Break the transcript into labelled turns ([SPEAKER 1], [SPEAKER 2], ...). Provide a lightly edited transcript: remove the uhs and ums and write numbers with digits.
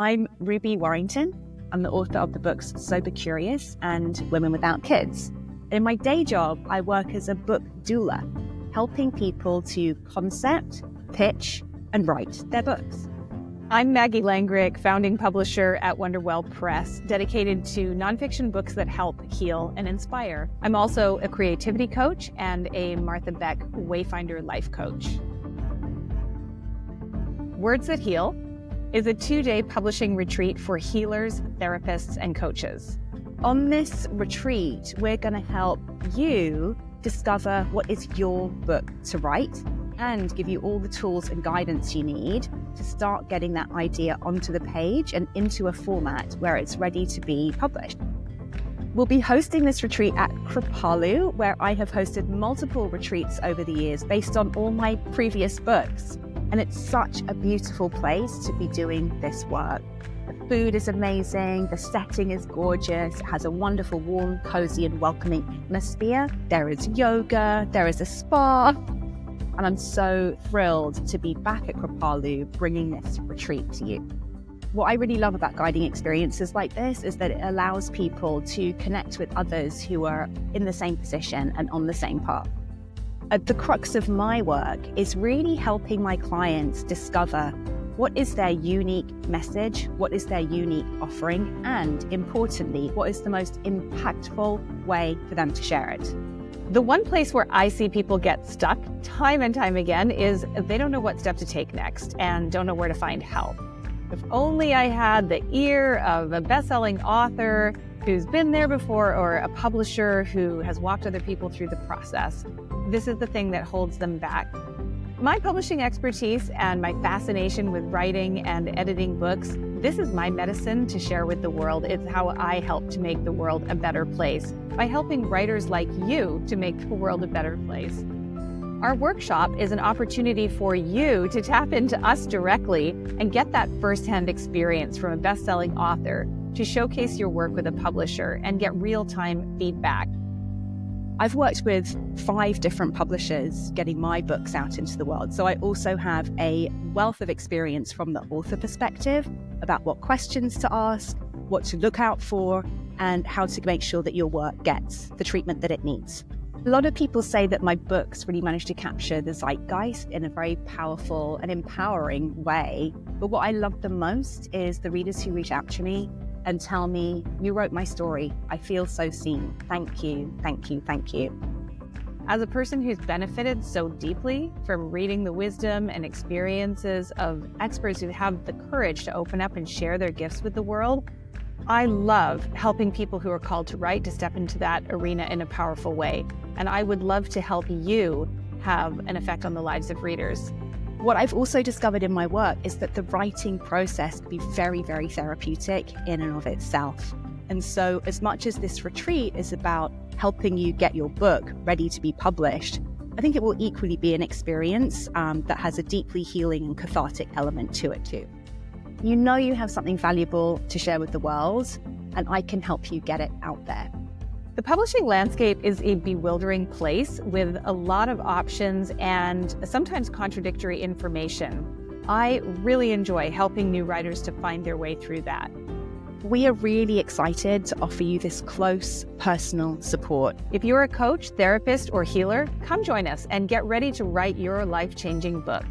[SPEAKER 1] I'm Ruby Warrington. I'm the author of the books Sober Curious and Women Without Kids. In my day job, I work as a book doula, helping people to concept, pitch, and write their books.
[SPEAKER 2] I'm Maggie Langrick, founding publisher at Wonderwell Press, dedicated to nonfiction books that help, heal, and inspire. I'm also a creativity coach and a Martha Beck Wayfinder life coach. Words That Heal is a 2-day publishing retreat for healers, therapists, and coaches.
[SPEAKER 1] On this retreat, we're going to help you discover what is your book to write and give you all the tools and guidance you need to start getting that idea onto the page and into a format where it's ready to be published. We'll be hosting this retreat at Kripalu, where I have hosted multiple retreats over the years based on all my previous books. And it's such a beautiful place to be doing this work. The food is amazing, the setting is gorgeous, it has a wonderful, warm, cozy and welcoming atmosphere. There is yoga, there is a spa, and I'm so thrilled to be back at Kripalu bringing this retreat to you. What I really love about guiding experiences like this is that it allows people to connect with others who are in the same position and on the same path. At the crux of my work is really helping my clients discover what is their unique message, what is their unique offering, and importantly, what is the most impactful way for them to share it.
[SPEAKER 2] The one place where I see people get stuck time and time again is they don't know what step to take next and don't know where to find help. If only I had the ear of a best-selling author who's been there before or a publisher who has walked other people through the process. This is the thing that holds them back. My publishing expertise and my fascination with writing and editing books, this is my medicine to share with the world. It's how I help to make the world a better place by helping writers like you to make the world a better place. Our workshop is an opportunity for you to tap into us directly and get that firsthand experience from a best-selling author, to showcase your work with a publisher and get real-time feedback.
[SPEAKER 1] I've worked with 5 different publishers getting my books out into the world, so I also have a wealth of experience from the author perspective about what questions to ask, what to look out for, and how to make sure that your work gets the treatment that it needs. A lot of people say that my books really manage to capture the zeitgeist in a very powerful and empowering way, but what I love the most is the readers who reach out to me and tell me, you wrote my story. I feel so seen. Thank you, thank you, thank you.
[SPEAKER 2] As a person who's benefited so deeply from reading the wisdom and experiences of experts who have the courage to open up and share their gifts with the world, I love helping people who are called to write to step into that arena in a powerful way. And I would love to help you have an effect on the lives of readers.
[SPEAKER 1] What I've also discovered in my work is that the writing process can be very, very therapeutic in and of itself. And so as much as this retreat is about helping you get your book ready to be published, I think it will equally be an experience that has a deeply healing and cathartic element to it too. You know you have something valuable to share with the world, and I can help you get it out there.
[SPEAKER 2] The publishing landscape is a bewildering place with a lot of options and sometimes contradictory information. I really enjoy helping new writers to find their way through that.
[SPEAKER 1] We are really excited to offer you this close, personal support.
[SPEAKER 2] If you're a coach, therapist, or healer, come join us and get ready to write your life-changing book.